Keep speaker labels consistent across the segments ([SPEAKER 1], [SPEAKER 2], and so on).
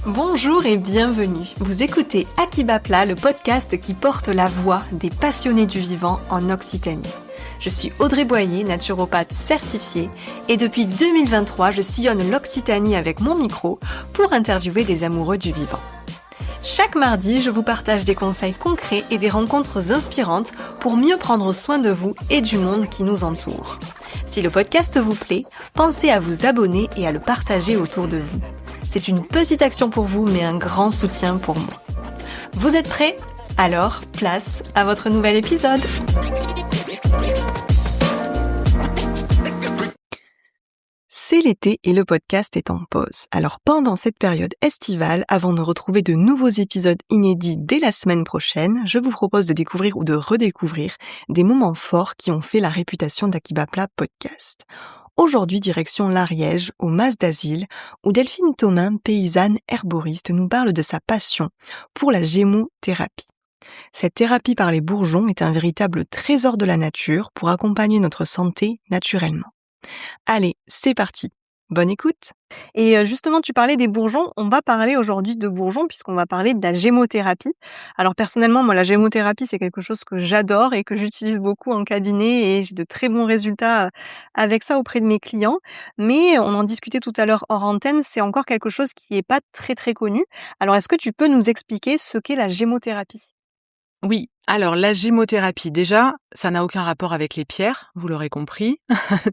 [SPEAKER 1] Bonjour et bienvenue. Vous écoutez Akibapla, le podcast qui porte la voix des passionnés du vivant en Occitanie. Je suis Audrey Boyer, naturopathe certifiée, et depuis 2023, je sillonne l'Occitanie avec mon micro pour interviewer des amoureux du vivant. Chaque mardi, je vous partage des conseils concrets et des rencontres inspirantes pour mieux prendre soin de vous et du monde qui nous entoure. Si le podcast vous plaît, pensez à vous abonner et à le partager autour de vous. C'est une petite action pour vous, mais un grand soutien pour moi. Vous êtes prêts ? Alors, place à votre nouvel épisode. C'est l'été et le podcast est en pause. Alors pendant cette période estivale, avant de retrouver de nouveaux épisodes inédits dès la semaine prochaine, je vous propose de découvrir ou de redécouvrir des moments forts qui ont fait la réputation d'Akibapla Podcast. Aujourd'hui, direction l'Ariège, au Mas d'Asile, où Delphine Thomain, paysanne herboriste, nous parle de sa passion pour la gémothérapie. Cette thérapie par les bourgeons est un véritable trésor de la nature pour accompagner notre santé naturellement. Allez, c'est parti. Bonne écoute. Et justement, tu parlais des bourgeons. On va parler aujourd'hui de bourgeons puisqu'on va parler de la gémothérapie. Alors personnellement, moi, la gémothérapie, c'est quelque chose que j'adore et que j'utilise beaucoup en cabinet et j'ai de très bons résultats avec ça auprès de mes clients. Mais on en discutait tout à l'heure hors antenne, c'est encore quelque chose qui n'est pas très très connu. Alors est-ce que tu peux nous expliquer ce qu'est la gémothérapie ?
[SPEAKER 2] Oui, alors la gémothérapie, déjà, ça n'a aucun rapport avec les pierres, vous l'aurez compris.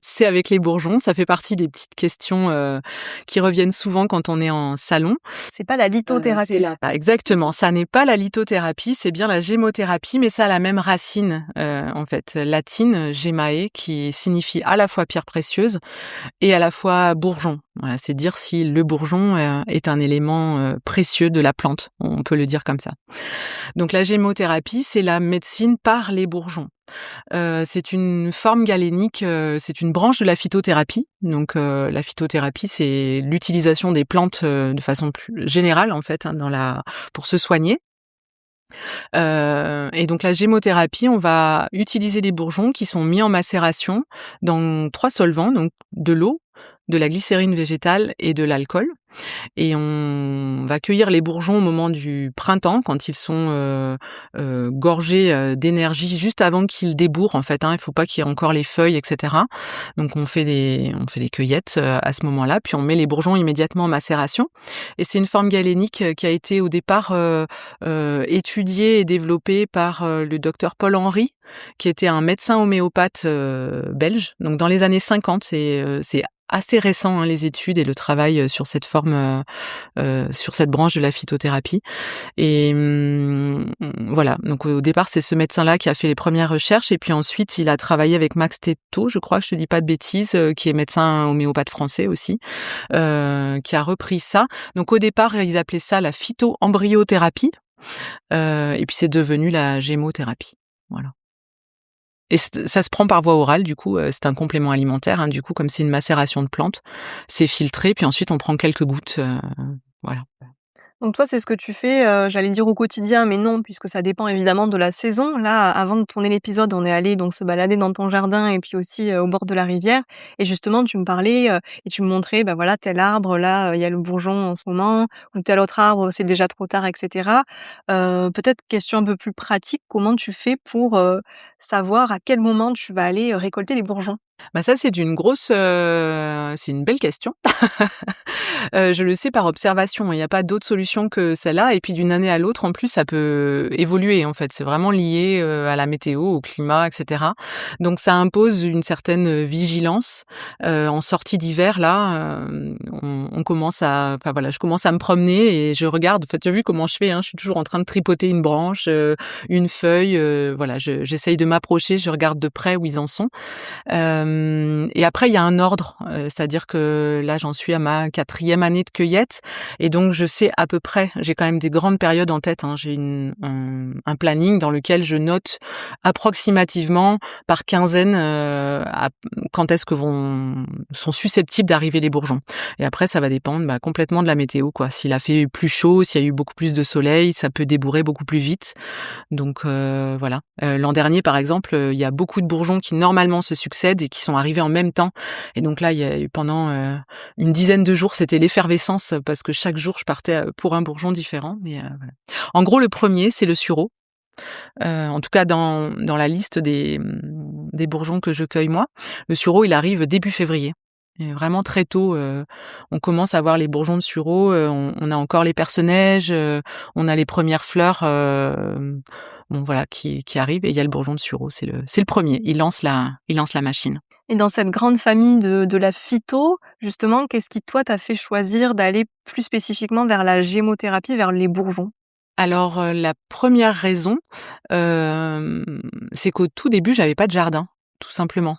[SPEAKER 2] C'est avec les bourgeons, ça fait partie des petites questions qui reviennent souvent quand on est en salon.
[SPEAKER 1] C'est pas la lithothérapie.
[SPEAKER 2] Exactement, ça n'est pas la lithothérapie, c'est bien la gémothérapie, mais ça a la même racine, en fait, latine, gemae, qui signifie à la fois pierre précieuse et à la fois bourgeon. Voilà, c'est dire si le bourgeon est un élément précieux de la plante, on peut le dire comme ça. Donc la gémothérapie, c'est la médecine par les bourgeons. C'est une forme galénique, c'est une branche de la phytothérapie. Donc la phytothérapie, c'est l'utilisation des plantes de façon plus générale en fait, pour se soigner. Et donc la gémothérapie, on va utiliser des bourgeons qui sont mis en macération dans 3 solvants, donc de l'eau, de la glycérine végétale et de l'alcool. Et on va cueillir les bourgeons au moment du printemps, quand ils sont gorgés d'énergie, juste avant qu'ils débourrent en fait. Il faut pas qu'il y ait encore les feuilles, etc. Donc on fait des cueillettes à ce moment-là, puis on met les bourgeons immédiatement en macération. Et c'est une forme galénique qui a été au départ étudiée et développée par le docteur Paul Henry, qui était un médecin homéopathe belge. Donc dans les années 50, c'est assez récent les études et le travail sur cette forme, sur cette branche de la phytothérapie. Et voilà, donc au départ c'est ce médecin-là qui a fait les premières recherches et puis ensuite il a travaillé avec Max Tetto, je crois que je te dis pas de bêtises, qui est médecin homéopathe français aussi, qui a repris ça. Donc au départ ils appelaient ça la phytoembryothérapie, et puis c'est devenu la gémothérapie. Voilà. Et ça se prend par voie orale, du coup, c'est un complément alimentaire. Du coup, comme c'est une macération de plantes, c'est filtré, puis ensuite on prend quelques gouttes, voilà.
[SPEAKER 1] Donc toi, c'est ce que tu fais, j'allais dire au quotidien, mais non, puisque ça dépend évidemment de la saison. Là, avant de tourner l'épisode, on est allé donc se balader dans ton jardin et puis aussi au bord de la rivière. Et justement, tu me parlais et tu me montrais, voilà, tel arbre, là, il y a le bourgeon en ce moment, ou tel autre arbre, c'est déjà trop tard, etc. Peut-être question un peu plus pratique, comment tu fais pour savoir à quel moment tu vas aller récolter les bourgeons ?
[SPEAKER 2] Ça c'est c'est une belle question. Je le sais par observation, il n'y a pas d'autre solution que celle-là et puis d'une année à l'autre en plus ça peut évoluer en fait, c'est vraiment lié à la météo, au climat, etc. Donc ça impose une certaine vigilance. En sortie d'hiver là, on commence je commence à me promener et je regarde, en fait tu as vu comment je fais, je suis toujours en train de tripoter une branche, une feuille, j'essaye de m'approcher, je regarde de près où ils en sont. Et après il y a un ordre, c'est-à-dire que là j'en suis à ma 4e année de cueillette et donc je sais à peu près, j'ai quand même des grandes périodes en tête, j'ai un planning dans lequel je note approximativement par quinzaine quand est-ce que sont susceptibles d'arriver les bourgeons. Et après ça va dépendre complètement de la météo quoi. S'il a fait plus chaud, s'il y a eu beaucoup plus de soleil, ça peut débourrer beaucoup plus vite. Donc voilà. L'an dernier par exemple, il y a beaucoup de bourgeons qui normalement se succèdent et qui sont arrivés en même temps. Et donc là, il y a eu pendant une dizaine de jours, c'était l'effervescence parce que chaque jour, je partais pour un bourgeon différent. Mais voilà. En gros, le premier, c'est le sureau. En tout cas, dans la liste des bourgeons que je cueille moi, le sureau, il arrive début février. Et vraiment très tôt, on commence à voir les bourgeons de sureau. On a encore les perce-neige, on a les premières fleurs, bon voilà, qui arrivent. Et il y a le bourgeon de sureau, c'est le premier. Il lance la machine.
[SPEAKER 1] Et dans cette grande famille de la phyto, justement, qu'est-ce qui, toi, t'a fait choisir d'aller plus spécifiquement vers la gémothérapie, vers les bourgeons?
[SPEAKER 2] Alors, la première raison, c'est qu'au tout début, j'avais pas de jardin, tout simplement.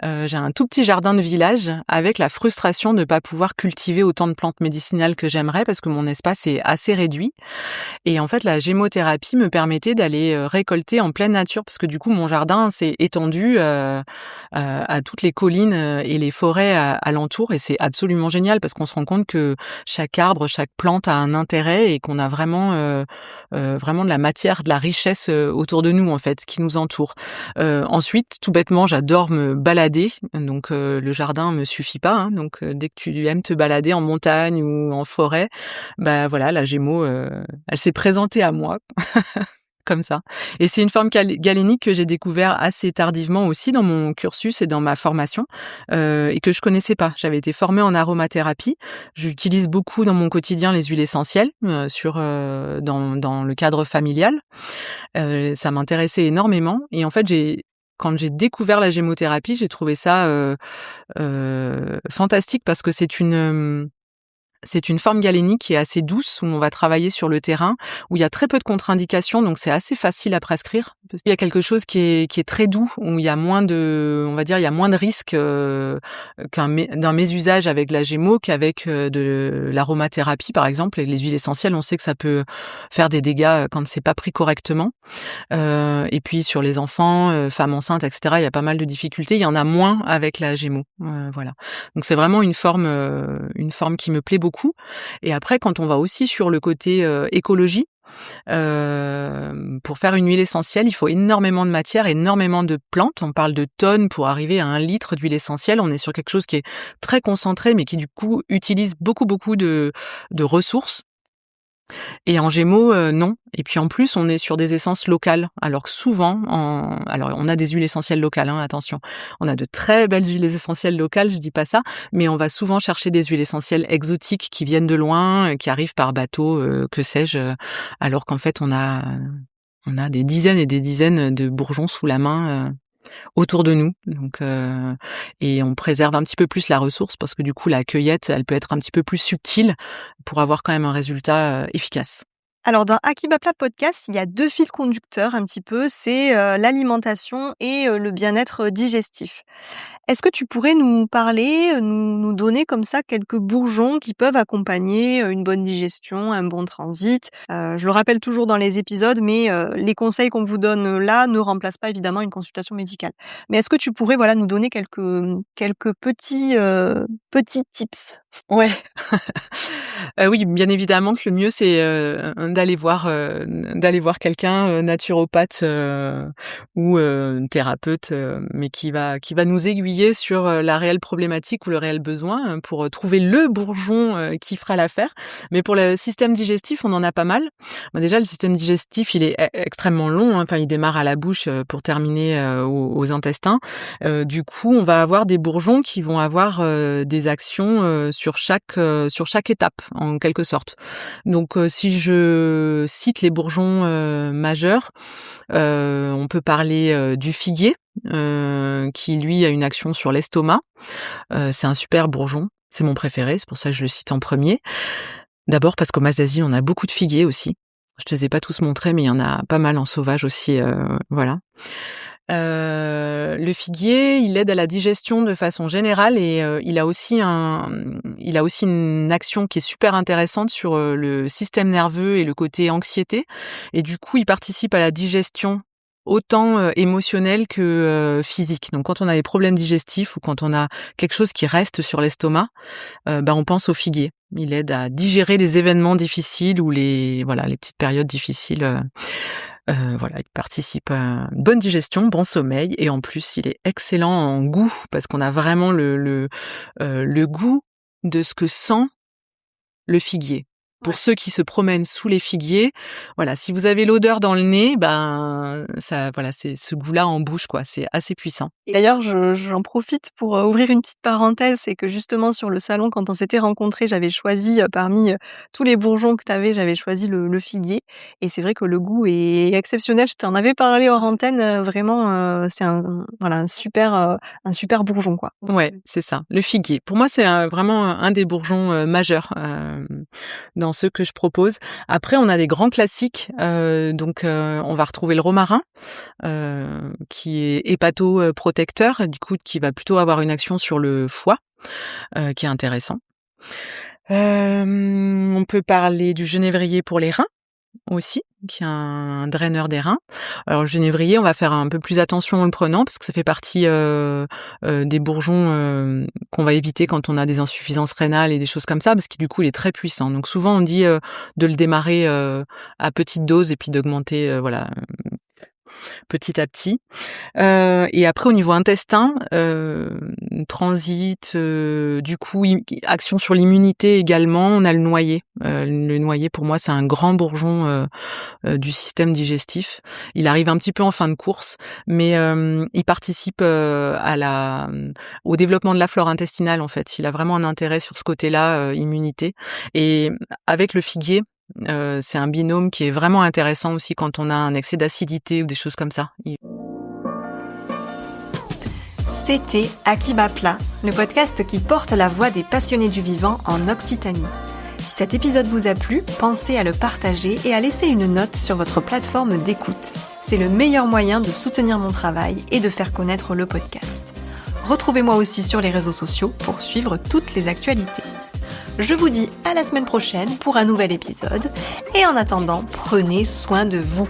[SPEAKER 2] J'ai un tout petit jardin de village avec la frustration de pas pouvoir cultiver autant de plantes médicinales que j'aimerais parce que mon espace est assez réduit. Et en fait, la gémothérapie me permettait d'aller récolter en pleine nature parce que du coup, mon jardin s'est étendu à toutes les collines et les forêts alentour. Et c'est absolument génial parce qu'on se rend compte que chaque arbre, chaque plante a un intérêt et qu'on a vraiment de la matière, de la richesse autour de nous en fait, qui nous entoure. Ensuite, tout bêtement, j'adore me balader, donc le jardin me suffit pas, hein, donc dès que tu aimes te balader en montagne ou en forêt, bah voilà, la gémo, elle s'est présentée à moi comme ça. Et c'est une forme galénique que j'ai découvert assez tardivement aussi dans mon cursus et dans ma formation, et que je connaissais pas. J'avais été formée en aromathérapie. J'utilise beaucoup dans mon quotidien les huiles essentielles, dans le cadre familial. Ça m'intéressait énormément et en fait, quand j'ai découvert la gémothérapie, j'ai trouvé ça fantastique parce que c'est une forme galénique qui est assez douce, où on va travailler sur le terrain, où il y a très peu de contre-indications, donc c'est assez facile à prescrire. Il y a quelque chose qui est très doux, où il y a moins de risques d'un mésusage avec la gémo qu'avec de l'aromathérapie, par exemple. Et les huiles essentielles, on sait que ça peut faire des dégâts quand c'est pas pris correctement. Et puis sur les enfants, femmes enceintes, etc., il y a pas mal de difficultés. Il y en a moins avec la gémo. Voilà. Donc c'est vraiment une forme qui me plaît beaucoup. Et après, quand on va aussi sur le côté écologie, pour faire une huile essentielle, il faut énormément de matière, énormément de plantes. On parle de tonnes pour arriver à 1 litre d'huile essentielle. On est sur quelque chose qui est très concentré, mais qui du coup utilise beaucoup de ressources. Et en gémeaux, non. Et puis en plus, on est sur des essences locales. Alors que souvent, alors on a des huiles essentielles locales, hein, attention. On a de très belles huiles essentielles locales, je dis pas ça, mais on va souvent chercher des huiles essentielles exotiques qui viennent de loin, qui arrivent par bateau, que sais-je, alors qu'en fait on a des dizaines et des dizaines de bourgeons sous la main, autour de nous. Donc et on préserve un petit peu plus la ressource parce que du coup la cueillette, elle peut être un petit peu plus subtile pour avoir quand même un résultat efficace.
[SPEAKER 1] Alors dans Akibapla Podcast, il y a 2 fils conducteurs un petit peu, c'est, l'alimentation et le bien-être digestif. Est-ce que tu pourrais nous parler, nous donner comme ça quelques bourgeons qui peuvent accompagner, une bonne digestion, un bon transit? Je le rappelle toujours dans les épisodes, mais les conseils qu'on vous donne, là ne remplacent pas évidemment une consultation médicale. Mais est-ce que tu pourrais, voilà, nous donner quelques petits tips?
[SPEAKER 2] Ouais. Oui, bien évidemment que le mieux c'est, d'aller voir quelqu'un, naturopathe, ou thérapeute, mais qui va nous aiguiller sur, la réelle problématique ou le réel besoin, pour, trouver le bourgeon, qui fera l'affaire. Mais pour le système digestif, on en a pas mal. Bah, déjà le système digestif, il est extrêmement long, hein, enfin il démarre à la bouche, pour terminer, aux intestins. Du coup, on va avoir des bourgeons qui vont avoir, des actions, sur chaque étape, en quelque sorte. Donc, si je cite les bourgeons majeurs, on peut parler du figuier, qui lui a une action sur l'estomac. C'est un super bourgeon, c'est mon préféré, c'est pour ça que je le cite en premier. D'abord parce qu'au Mas-d'Azil, on a beaucoup de figuiers aussi. Je te les ai pas tous montrés, mais il y en a pas mal en sauvage aussi, voilà. Le figuier, il aide à la digestion de façon générale et il a aussi une action qui est super intéressante sur, le système nerveux et le côté anxiété et du coup, il participe à la digestion autant, émotionnelle que, physique. Donc quand on a des problèmes digestifs ou quand on a quelque chose qui reste sur l'estomac, on pense au figuier. Il aide à digérer les événements difficiles ou les petites périodes difficiles, Voilà, il participe à une bonne digestion, bon sommeil et en plus, il est excellent en goût parce qu'on a vraiment le goût de ce que sent le figuier. Pour ceux qui se promènent sous les figuiers, voilà, si vous avez l'odeur dans le nez, ben ça, voilà, c'est ce goût-là en bouche, quoi. C'est assez puissant.
[SPEAKER 1] Et d'ailleurs, j'en profite pour ouvrir une petite parenthèse, c'est que justement sur le salon, quand on s'était rencontrés, j'avais choisi parmi tous les bourgeons que tu avais, j'avais choisi le figuier. Et c'est vrai que le goût est exceptionnel. Je t'en avais parlé hors antenne. Vraiment, c'est un super bourgeon, quoi.
[SPEAKER 2] Ouais, c'est ça, le figuier. Pour moi, c'est vraiment un des bourgeons majeurs dans ceux que je propose. Après, on a des grands classiques. Donc, on va retrouver le romarin, qui est hépatoprotecteur, du coup, qui va plutôt avoir une action sur le foie, qui est intéressant. On peut parler du genévrier pour les reins aussi, qui est un draineur des reins. Alors le genévrier, on va faire un peu plus attention en le prenant parce que ça fait partie des bourgeons qu'on va éviter quand on a des insuffisances rénales et des choses comme ça, parce que du coup il est très puissant. Donc souvent on dit de le démarrer à petite dose et puis d'augmenter petit à petit. Et après au niveau intestin, transit, du coup action sur l'immunité également. On a le noyer. Le noyer pour moi c'est un grand bourgeon du système digestif. Il arrive un petit peu en fin de course, mais il participe au développement de la flore intestinale en fait. Il a vraiment un intérêt sur ce côté-là, immunité. Et avec le figuier, c'est un binôme qui est vraiment intéressant aussi quand on a un excès d'acidité ou des choses comme ça.
[SPEAKER 1] C'était Akiba Plat, le podcast qui porte la voix des passionnés du vivant en Occitanie. Si cet épisode vous a plu, pensez à le partager et à laisser une note sur votre plateforme d'écoute. C'est le meilleur moyen de soutenir mon travail et de faire connaître le podcast. Retrouvez-moi aussi sur les réseaux sociaux pour suivre toutes les actualités. Je vous dis à la semaine prochaine pour un nouvel épisode et en attendant, prenez soin de vous.